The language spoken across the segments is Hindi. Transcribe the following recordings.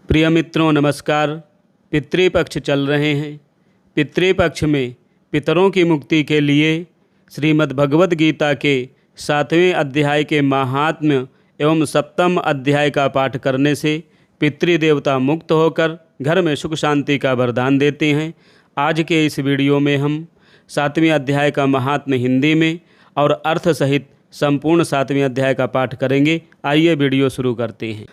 प्रिय मित्रों नमस्कार। पितृपक्ष चल रहे हैं। पितृपक्ष में पितरों की मुक्ति के लिए श्रीमद् भगवद गीता के 7वें अध्याय के महात्म्य एवं 7वें अध्याय का पाठ करने से पितृदेवता मुक्त होकर घर में सुख शांति का वरदान देते हैं। आज के इस वीडियो में हम 7वें अध्याय का महात्म्य हिंदी में और अर्थ सहित संपूर्ण 7वें अध्याय का पाठ करेंगे। आइए वीडियो शुरू करते हैं।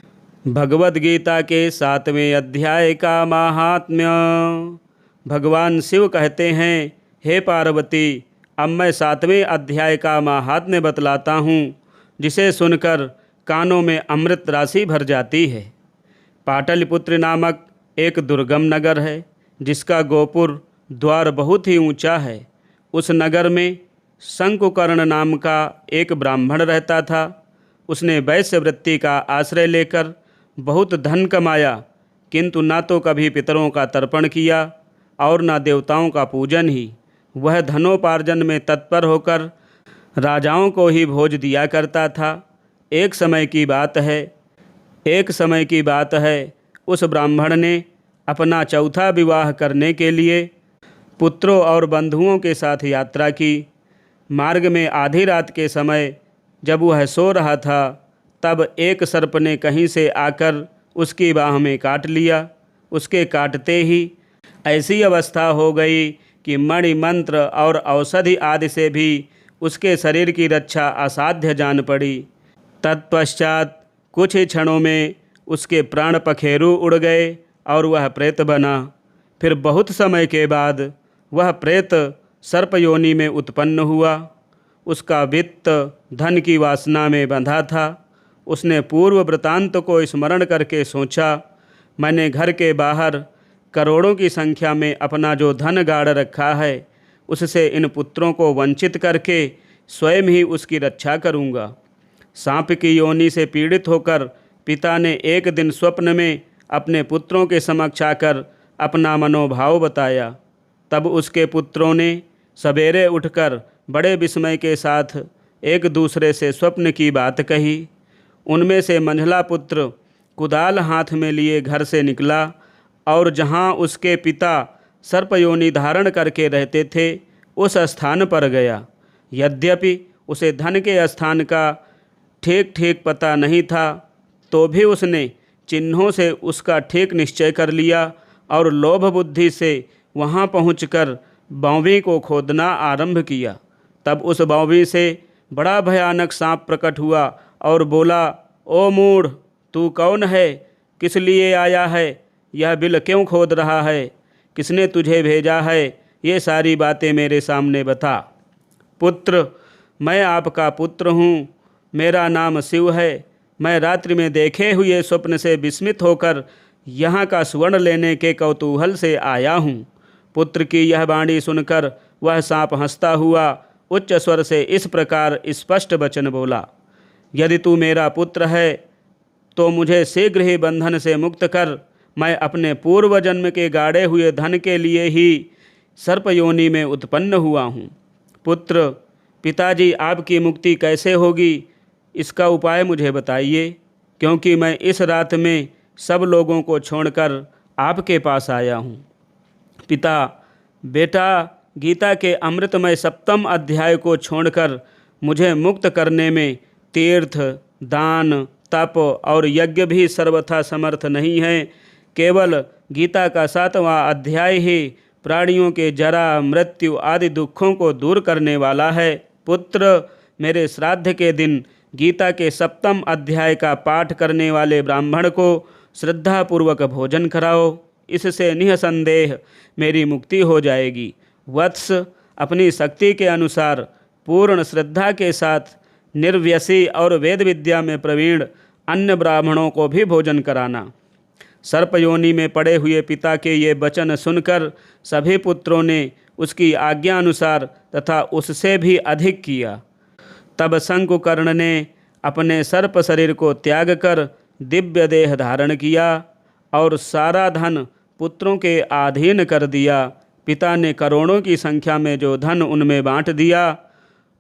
भगवद गीता के 7वें अध्याय का महात्म्य। भगवान शिव कहते हैं, हे पार्वती, अब मैं 7वें अध्याय का महात्म्य बतलाता हूँ, जिसे सुनकर कानों में अमृत राशि भर जाती है। पाटलिपुत्र नामक एक दुर्गम नगर है, जिसका गोपुर द्वार बहुत ही ऊंचा है। उस नगर में शंकुकर्ण नाम का एक ब्राह्मण रहता था। उसने वैश्य वृत्ति का आश्रय लेकर बहुत धन कमाया, किंतु ना तो कभी पितरों का तर्पण किया और ना देवताओं का पूजन ही। वह धनोपार्जन में तत्पर होकर राजाओं को ही भोज दिया करता था। एक समय की बात है, उस ब्राह्मण ने अपना चौथा विवाह करने के लिए पुत्रों और बंधुओं के साथ यात्रा की। मार्ग में आधी रात के समय जब वह सो रहा था, तब एक सर्प ने कहीं से आकर उसकी बाह में काट लिया। उसके काटते ही ऐसी अवस्था हो गई कि मणि मंत्र और औषधि आदि से भी उसके शरीर की रक्षा असाध्य जान पड़ी। तत्पश्चात कुछ ही क्षणों में उसके प्राण पखेरु उड़ गए और वह प्रेत बना। फिर बहुत समय के बाद वह प्रेत सर्प योनि में उत्पन्न हुआ। उसका वित्त धन की वासना में बंधा था। उसने पूर्व वृतांत को स्मरण करके सोचा, मैंने घर के बाहर करोड़ों की संख्या में अपना जो धन गाड़ रखा है, उससे इन पुत्रों को वंचित करके स्वयं ही उसकी रक्षा करूँगा। सांप की योनि से पीड़ित होकर पिता ने एक दिन स्वप्न में अपने पुत्रों के समक्ष आकर अपना मनोभाव बताया। तब उसके पुत्रों ने सवेरे उठकर बड़े विस्मय के साथ एक दूसरे से स्वप्न की बात कही। उनमें से मंझला पुत्र कुदाल हाथ में लिए घर से निकला और जहाँ उसके पिता सर्पयोनि धारण करके रहते थे, उस स्थान पर गया। यद्यपि उसे धन के स्थान का ठीक ठीक पता नहीं था, तो भी उसने चिन्हों से उसका ठीक निश्चय कर लिया और लोभ बुद्धि से वहाँ पहुंचकर बावड़ी को खोदना आरंभ किया। तब उस बावड़ी से बड़ा भयानक सांप प्रकट हुआ और बोला, ओ मूढ़, तू कौन है? किस लिए आया है? यह बिल क्यों खोद रहा है? किसने तुझे भेजा है? ये सारी बातें मेरे सामने बता। पुत्र, मैं आपका पुत्र हूँ। मेरा नाम शिव है। मैं रात्रि में देखे हुए स्वप्न से विस्मित होकर यहाँ का स्वर्ण लेने के कौतूहल से आया हूँ। पुत्र की यह वाणी सुनकर वह सांप हंसता हुआ उच्च स्वर से इस प्रकार स्पष्ट वचन बोला, यदि तू मेरा पुत्र है तो मुझे शीघ्र ही बंधन से मुक्त कर। मैं अपने पूर्व जन्म के गाड़े हुए धन के लिए ही सर्पयोनि में उत्पन्न हुआ हूँ। पुत्र, पिताजी, आपकी मुक्ति कैसे होगी, इसका उपाय मुझे बताइए, क्योंकि मैं इस रात में सब लोगों को छोड़कर आपके पास आया हूँ। पिता, बेटा, गीता के अमृतमय 7वें अध्याय को छोड़कर मुझे मुक्त करने में तीर्थ, दान, तप और यज्ञ भी सर्वथा समर्थ नहीं है। केवल गीता का 7वां अध्याय ही प्राणियों के जरा, मृत्यु आदि दुखों को दूर करने वाला है। पुत्र, मेरे श्राद्ध के दिन गीता के 7वें अध्याय का पाठ करने वाले ब्राह्मण को श्रद्धापूर्वक भोजन कराओ। इससे निःसंदेह मेरी मुक्ति हो जाएगी। वत्स, अपनी शक्ति के अनुसार पूर्ण श्रद्धा के साथ निर्व्यसी और वेद विद्या में प्रवीण अन्य ब्राह्मणों को भी भोजन कराना। सर्पयोनि में पड़े हुए पिता के ये वचन सुनकर सभी पुत्रों ने उसकी आज्ञा अनुसार तथा उससे भी अधिक किया। तब शंकुकर्ण ने अपने सर्प शरीर को त्याग कर दिव्य देह धारण किया और सारा धन पुत्रों के अधीन कर दिया। पिता ने करोड़ों की संख्या में जो धन उनमें बांट दिया,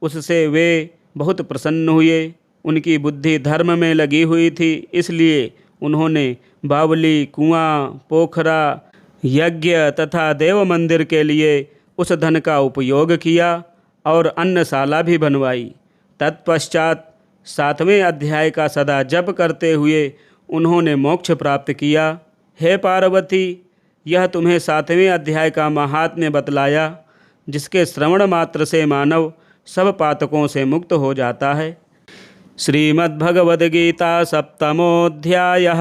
उससे वे बहुत प्रसन्न हुए। उनकी बुद्धि धर्म में लगी हुई थी, इसलिए उन्होंने बावली, कुआं, पोखरा, यज्ञ तथा देव मंदिर के लिए उस धन का उपयोग किया और अन्नशाला भी बनवाई। तत्पश्चात 7वें अध्याय का सदा जप करते हुए उन्होंने मोक्ष प्राप्त किया। हे पार्वती, यह तुम्हें 7वें अध्याय का महात्म्य बतलाया, जिसके श्रवण मात्र से मानव सब पातकों से मुक्त हो जाता है। श्रीमद्भगवद्गीता सप्तमोऽध्यायः।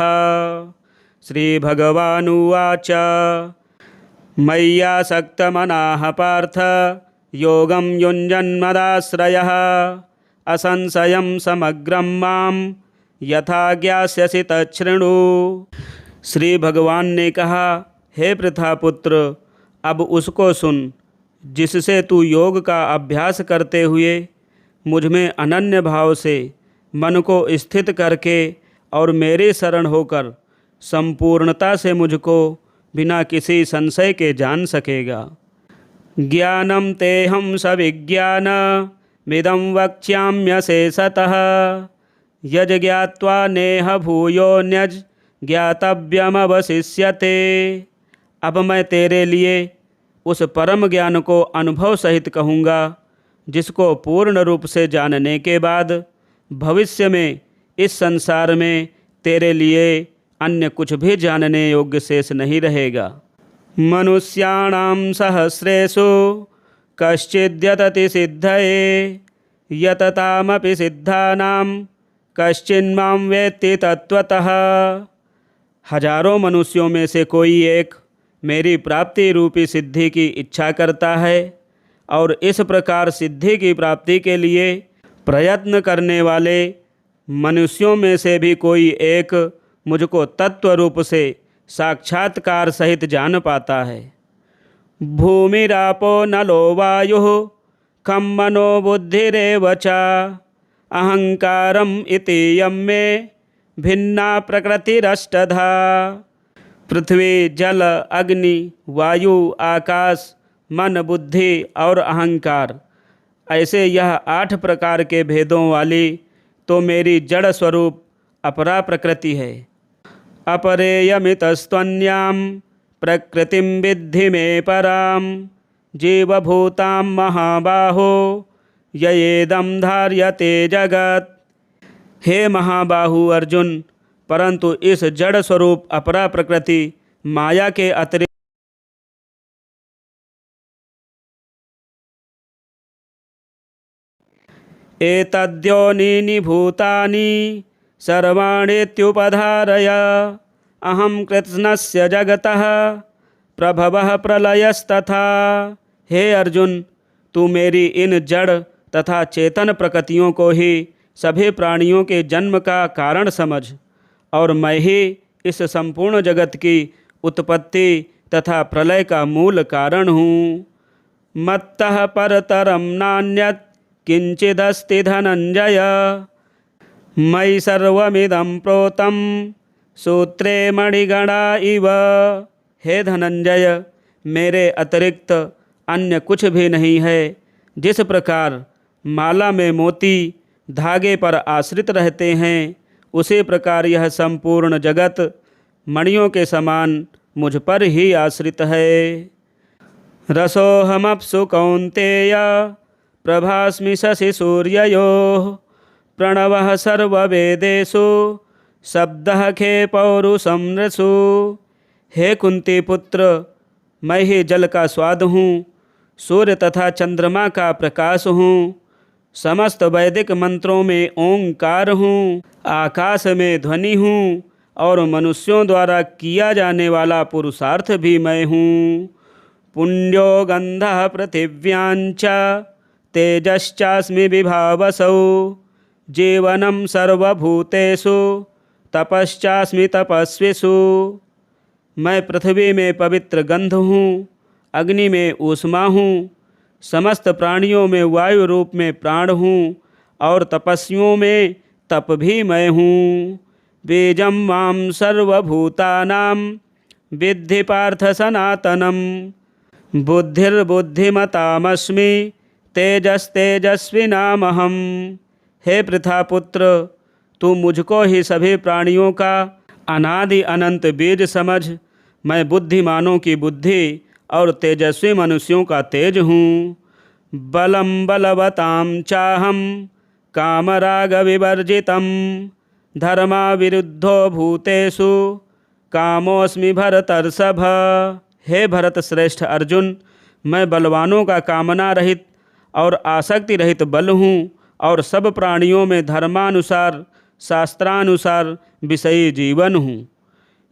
श्रीभगवानुवाच मय्यासक्तमनाः पार्थ योगं युञ्जन्मदाश्रयः असंशयं समग्रं मां यथा ज्ञास्यसि तच्छृणु। श्री भगवान ने कहा, हे पृथापुत्र, अब उसको सुन जिससे तू योग का अभ्यास करते हुए मुझ में अनन्य भाव से मन को स्थित करके और मेरे शरण होकर संपूर्णता से मुझको बिना किसी संशय के जान सकेगा। ज्ञानम तेहं सविज्ञान मिदं वक्ष्याम्यशेषतः यज ज्ञात्वा नेह भूयोऽन्यज् ज्ञातव्यमवशिष्यते। अब मैं तेरे लिए उस परम ज्ञान को अनुभव सहित कहूँगा, जिसको पूर्ण रूप से जानने के बाद भविष्य में इस संसार में तेरे लिए अन्य कुछ भी जानने योग्य शेष नहीं रहेगा। मनुष्याणां सहस्रेषु कश्चिद्यतति सिद्धये यततामपि सिद्धानां कश्चिन्मां वेत्ति तत्त्वतः। हजारों मनुष्यों में से कोई एक मेरी प्राप्ति रूपी सिद्धि की इच्छा करता है, और इस प्रकार सिद्धि की प्राप्ति के लिए प्रयत्न करने वाले मनुष्यों में से भी कोई एक मुझको तत्व रूप से साक्षात्कार सहित जान पाता है। भूमिरापो नलो वायुः खं मनो बुद्धिरेव च अहंकारम इति यं मे भिन्ना प्रकृतिरष्टधा। पृथ्वी, जल, अग्नि, वायु, आकाश, मन, बुद्धि और अहंकार, ऐसे यह 8 प्रकार के भेदों वाली तो मेरी जड़ स्वरूप अपरा प्रकृति है। अपरेयमितस्त्वन्यां प्रकृतिं विद्धि मे परां जीवभूतां महाबाहो ययेदं धार्यते जगत्। हे महाबाहु अर्जुन, परंतु इस जड़ स्वरूप अपरा प्रकृति माया के अतिरिक्त एतद्योनीनि भूतानि सर्वाणीत्युपधारय अहं कृत्स्नस्य जगतः प्रभवः प्रलयस्तथा। हे अर्जुन, तू मेरी इन जड़ तथा चेतन प्रकृतियों को ही सभी प्राणियों के जन्म का कारण समझ, और मैं ही इस संपूर्ण जगत की उत्पत्ति तथा प्रलय का मूल कारण हूँ। मत्तः परतरं नान्यत् किंचिदस्ति धनंजय मयि सर्वमिदं प्रोतं सूत्रे मणिगणा इव। हे धनंजय, मेरे अतिरिक्त अन्य कुछ भी नहीं है। जिस प्रकार माला में मोती धागे पर आश्रित रहते हैं, उसी प्रकार यह संपूर्ण जगत मणियों के समान मुझ पर ही आश्रित है। रसोऽहमप्सु कौन्तेय प्रभास्मि शशि सूर्ययोः प्रणवः सर्ववेदेषु शब्दः खे पौरुषं नृषु। हे कुंती पुत्र, मैं ही जल का स्वाद हूँ, सूर्य तथा चंद्रमा का प्रकाश हूँ, समस्त वैदिक मंत्रों में ओंकार हूँ, आकाश में ध्वनि हूँ, और मनुष्यों द्वारा किया जाने वाला पुरुषार्थ भी मैं हूँ। पुण्यो गंधः पृथिव्याञ्च तेजश्चास्मि विभावसौ जीवनं सर्वभूतेषु तपश्चास्मि तपस्विषु। मैं पृथ्वी में पवित्र गंध हूँ, अग्नि में ऊष्मा हूँ, समस्त प्राणियों में वायु रूप में प्राण हूँ, और तपस्वियों में तप भी मैं हूँ। बीजं मां सर्वभूतानां विद्धि पार्थ सनातनम बुद्धिर्बुद्धिमतामस्मि तेजस्तेजस्विनामहम्। हे पृथापुत्र, तू मुझको ही सभी प्राणियों का अनादि अनंत बीज समझ मैं बुद्धिमानों की बुद्धि और तेजस्वी मनुष्यों का तेज हूँ। बलम बलवताम चाहम कामराग विवर्जितम धर्मा विरुद्धो भूतेषु कामोस्मि भरतर्षभ। हे भरत श्रेष्ठ अर्जुन, मैं बलवानों का कामना रहित और आसक्ति रहित बल हूँ और सब प्राणियों में धर्मानुसार शास्त्रानुसार विषयी जीवन हूँ।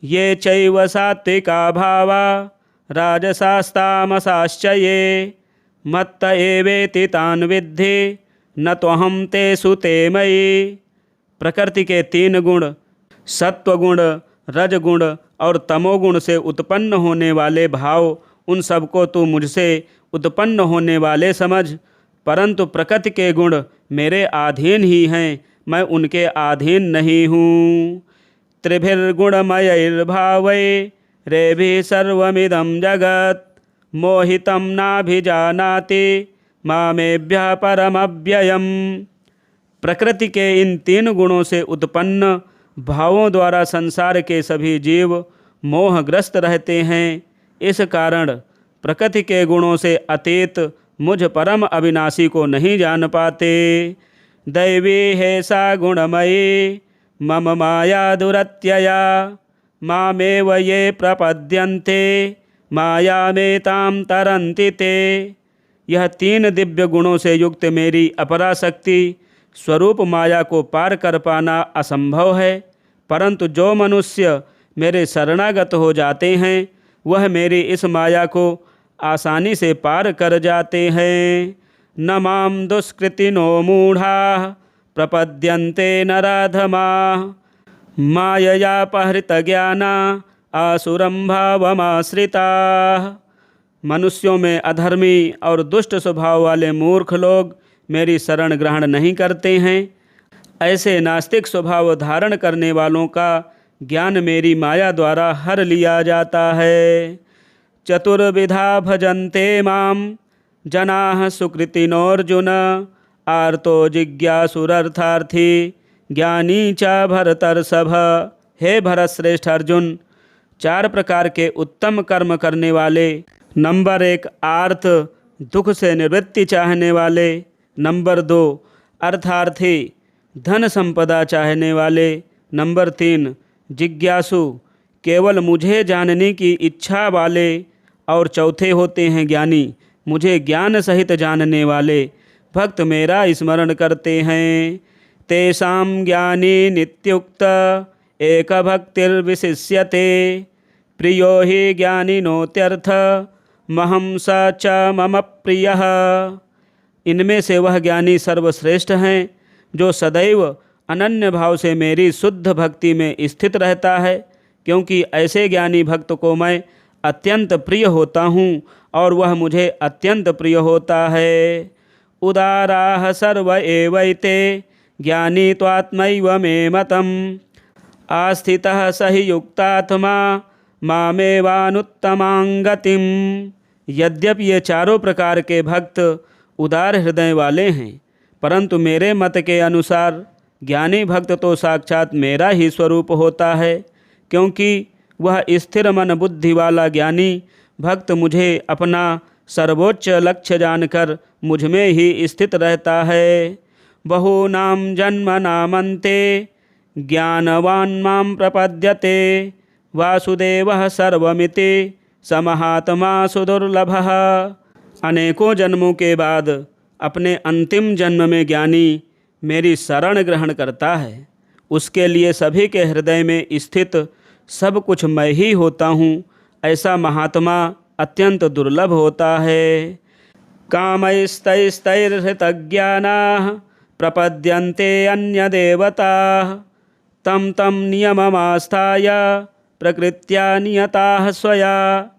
ये चैव सात्विका भावा राजसास्तामसाश्च ये मत्त एवेति तान् विद्धि न त्वहं तेषु ते मयि। प्रकृति के 3 गुण सत्वगुण, रजगुण और तमोगुण से उत्पन्न होने वाले भाव, उन सबको तू मुझसे उत्पन्न होने वाले समझ, परंतु प्रकृति के गुण मेरे अधीन ही हैं, मैं उनके अधीन नहीं हूँ। त्रिभिर्गुणमयैर्भावै रेभिः सर्वमिदं जगत् मोहितं नाभिजानाति मामेभ्यः परमव्ययम्। प्रकृति के इन 3 गुणों से उत्पन्न भावों द्वारा संसार के सभी जीव मोहग्रस्त रहते हैं। इस कारण प्रकृति के गुणों से अतीत मुझ परम अविनाशी को नहीं जान पाते। दैवी है सा गुणमयी मम माया दुरत्यया मामेव ये प्रपद्यन्ते मायामेतां तरन्ति ते। यह 3 दिव्य गुणों से युक्त मेरी अपराशक्ति स्वरूप माया को पार कर पाना असंभव है, परंतु जो मनुष्य मेरे शरणागत हो जाते हैं वह मेरी इस माया को आसानी से पार कर जाते हैं। न माम दुष्कृतिनो मूढ़ाः प्रपद्यन्ते नराधमाः माययापहृत ज्ञाना आसुरं भावमाश्रिताः। मनुष्यों में अधर्मी और दुष्ट स्वभाव वाले मूर्ख लोग मेरी शरण ग्रहण नहीं करते हैं। ऐसे नास्तिक स्वभाव धारण करने वालों का ज्ञान मेरी माया द्वारा हर लिया जाता है। चतुर्विधा भजन्ते माम जनाः सुकृतिनोऽर्जुन आर्तो जिज्ञासुरर्थार्थी ज्ञानी च भरतर्षभ। हे भरत श्रेष्ठ अर्जुन, 4 प्रकार के उत्तम कर्म करने वाले, नंबर 1 आर्त दुख से निवृत्ति चाहने वाले, नंबर 2 अर्थार्थी धन संपदा चाहने वाले, नंबर 3 जिज्ञासु केवल मुझे जानने की इच्छा वाले, और चौथे होते हैं ज्ञानी मुझे ज्ञान सहित जानने वाले। भक्त मेरा स्मरण करते हैं। तेषां ज्ञानी नित्युक्त एक भक्तिर्विशिष्यते प्रियो हि ज्ञानिनोत्यर्थ महं स च मम प्रियः। इनमें से वह ज्ञानी सर्वश्रेष्ठ हैं जो सदैव अनन्य भाव से मेरी शुद्ध भक्ति में स्थित रहता है, क्योंकि ऐसे ज्ञानी भक्त को मैं अत्यंत प्रिय होता हूँ और वह मुझे अत्यंत प्रिय होता है। उदाराः सर्व एवैते ज्ञानी त्वात्मैव मे मतम् आस्थितः स हि युक्तात्मा मामेवानुत्तमां गतिम्। यद्यपि ये 4 प्रकार के भक्त उदार हृदय वाले हैं, परंतु मेरे मत के अनुसार ज्ञानी भक्त तो साक्षात मेरा ही स्वरूप होता है, क्योंकि वह स्थिर मन बुद्धि वाला ज्ञानी भक्त मुझे अपना सर्वोच्च लक्ष्य जानकर मुझ में ही स्थित रहता है। बहूनां जन्मनामन्ते ज्ञानवान् मां प्रपद्यते वासुदेवः सर्वमिति समहात्मा सुदुर्लभः। अनेकों जन्मों के बाद अपने अंतिम जन्म में ज्ञानी मेरी शरण ग्रहण करता है। उसके लिए सभी के हृदय में स्थित सब कुछ मैं ही होता हूँ। ऐसा महात्मा अत्यंत दुर्लभ होता है। कामैस्तैस्तैर्हृतज्ञानाः प्रपद्यन्ते अन्यदेवताः तं तं नियममास्थाय प्रकृत्या नियताः स्वया।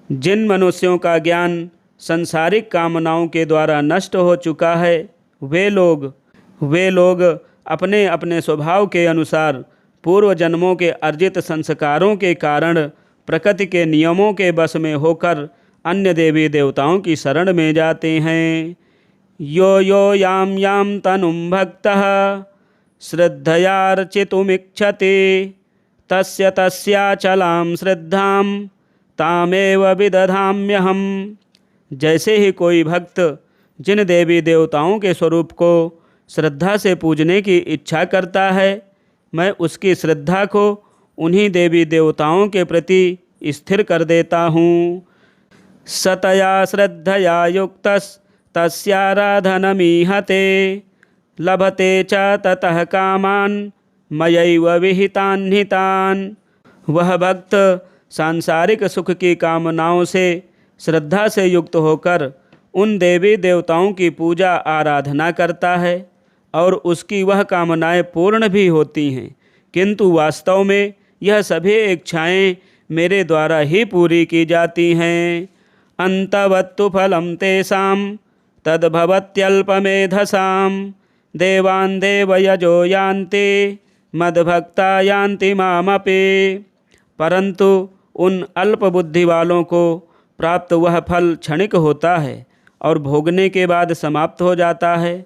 जिन मनुष्यों का ज्ञान संसारिक कामनाओं के द्वारा नष्ट हो चुका है, वे लोग अपने अपने स्वभाव के अनुसार पूर्व जन्मों के अर्जित संस्कारों के कारण प्रकृति के नियमों के बस में होकर अन्य देवी देवताओं की शरण में जाते हैं। यो यो याम याम तनुं भक्तः श्रद्धयार्चितुमिच्छति तस्य तस्याचलां श्रद्धां तामेव विदधाम्यहम्। जैसे ही कोई भक्त जिन देवी देवताओं के स्वरूप को श्रद्धा से पूजने की इच्छा करता है, मैं उसकी श्रद्धा को उन्हीं देवी देवताओं के प्रति स्थिर कर देता हूँ। सतया श्रद्धया युक्तस्तस्याराधनमीहते लभते च ततः कामान् मयैव विहितान् हितान्। वह भक्त सांसारिक सुख की कामनाओं से श्रद्धा से युक्त होकर उन देवी देवताओं की पूजा आराधना करता है और उसकी वह कामनाएं पूर्ण भी होती हैं, किंतु वास्तव में यह सभी इच्छाएं मेरे द्वारा ही पूरी की जाती हैं। अंतवत्तु फलं तेषां तद्भवत्यल्पमेधसां देवान् देवयजो यान्ति मद्भक्ता यान्ति मामपि। परंतु उन अल्प बुद्धि वालों को प्राप्त वह फल क्षणिक होता है और भोगने के बाद समाप्त हो जाता है।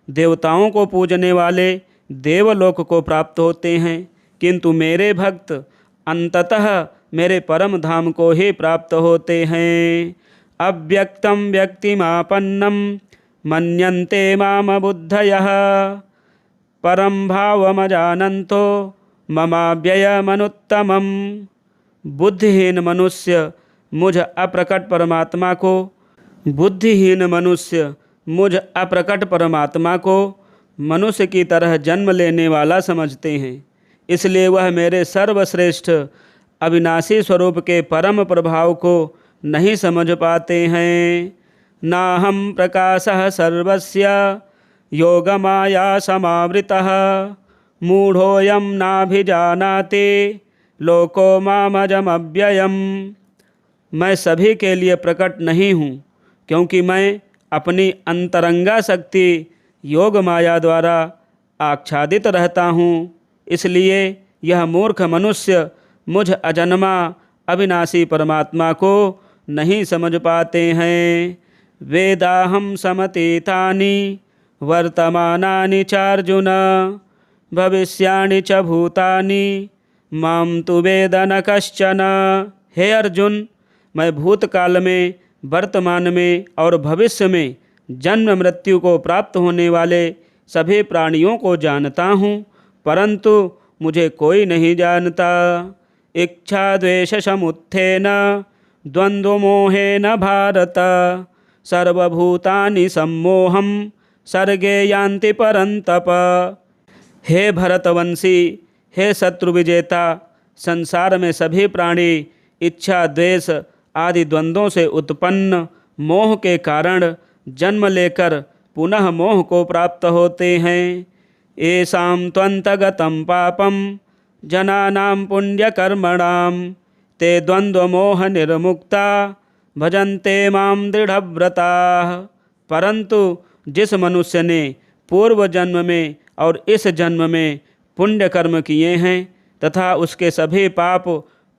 देवताओं को पूजने वाले देवलोक को प्राप्त होते हैं, किंतु मेरे भक्त अंततः मेरे परम धाम को ही प्राप्त होते हैं। अव्यक्तं व्यक्तिमापन्नं मन्यन्ते माम बुद्धयः परम भावमजानन्तो ममाव्ययमनुत्तमम्। बुद्धिहीन मनुष्य मुझ अप्रकट परमात्मा को मनुष्य की तरह जन्म लेने वाला समझते हैं, इसलिए वह मेरे सर्वश्रेष्ठ अविनाशी स्वरूप के परम प्रभाव को नहीं समझ पाते हैं। नाहं प्रकाशः सर्वस्य योगमाया समावृतः मूढ़ोऽयं नाभिजानाति लोको मामजमव्ययम्। मैं सभी के लिए प्रकट नहीं हूँ, क्योंकि मैं अपनी अंतरंगा शक्ति योग माया द्वारा आच्छादित रहता हूँ। इसलिए यह मूर्ख मनुष्य मुझ अजन्मा अविनाशी परमात्मा को नहीं समझ पाते हैं। वेदाहं समतीतानि वर्तमानानि चार्जुन भविष्याणि च भूतानि मां तु वेद न कश्चन। हे अर्जुन, मैं भूतकाल में, वर्तमान में और भविष्य में जन्म मृत्यु को प्राप्त होने वाले सभी प्राणियों को जानता हूँ, परंतु मुझे कोई नहीं जानता। इच्छा द्वेष समुत्थेन द्वंद्वमोहेन भारत सर्वभूतानि सम्मोहं सर्गे यान्ति परन्तप। हे भरतवंशी, हे शत्रु विजेता, संसार में सभी प्राणी इच्छा द्वेष आदि द्वंद्वों से उत्पन्न मोह के कारण जन्म लेकर पुनः मोह को प्राप्त होते हैं। येषां त्वन्तगतं पापं जनानां पुण्यकर्मणां ते द्वंद्वमोह निर्मुक्ता भजन्ते मां दृढ़व्रताः। परंतु जिस मनुष्य ने पूर्व जन्म में और इस जन्म में पुण्य कर्म किए हैं तथा उसके सभी पाप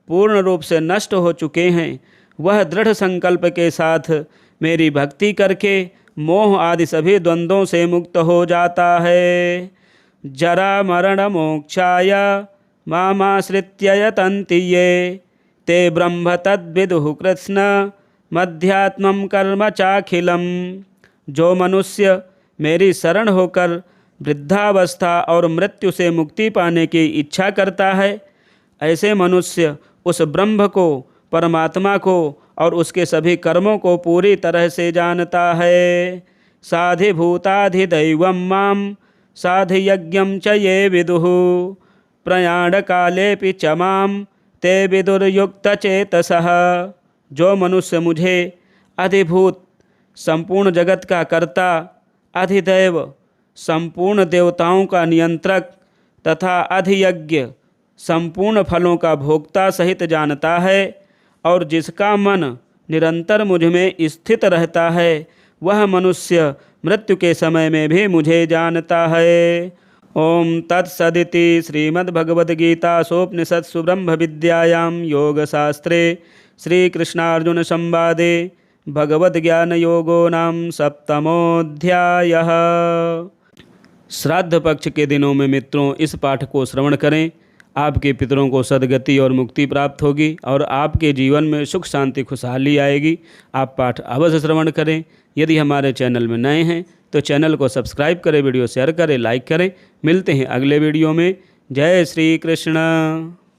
पूर्ण रूप से नष्ट हो चुके हैं, वह दृढ़ संकल्प के साथ मेरी भक्ति करके मोह आदि सभी द्वंद्वों से मुक्त हो जाता है। जरा मरण मोक्षाय मामाश्रित्य यतन्ति ये ते ब्रह्म तद्विदुः कृष्ण मध्यात्मं कर्म चाखिलम्। जो मनुष्य मेरी शरण होकर वृद्धावस्था और मृत्यु से मुक्ति पाने की इच्छा करता है, ऐसे मनुष्य उस ब्रह्म को, परमात्मा को और उसके सभी कर्मों को पूरी तरह से जानता है। साधिभूताधिदैवं मां साधियज्ञं च ये विदुः प्रयाणकालेऽपि च मां ते विदुर्युक्तचेतसः। जो मनुष्य मुझे अधिभूत, संपूर्ण जगत का कर्ता, अधिदैव, संपूर्ण देवताओं का नियंत्रक तथा अधियज्ञ, संपूर्ण फलों का भोक्ता सहित जानता है और जिसका मन निरंतर मुझ में स्थित रहता है, वह मनुष्य मृत्यु के समय में भी मुझे जानता है। ओम तत्सदिति श्रीमद्भगवद्गीतासूपनिषत्सु ब्रह्म विद्यायां योगशास्त्रे श्रीकृष्णार्जुन संवादे भगवद्ज्ञान योगो नाम 7वाध्यायः। श्राद्ध पक्ष के दिनों में मित्रों इस पाठ को श्रवण करें। आपके पितरों को सद्गति और मुक्ति प्राप्त होगी और आपके जीवन में सुख शांति खुशहाली आएगी। आप पाठ अवश्य श्रवण करें। यदि हमारे चैनल में नए हैं तो चैनल को सब्सक्राइब करें, वीडियो शेयर करें, लाइक करें। मिलते हैं अगले वीडियो में। जय श्री कृष्ण।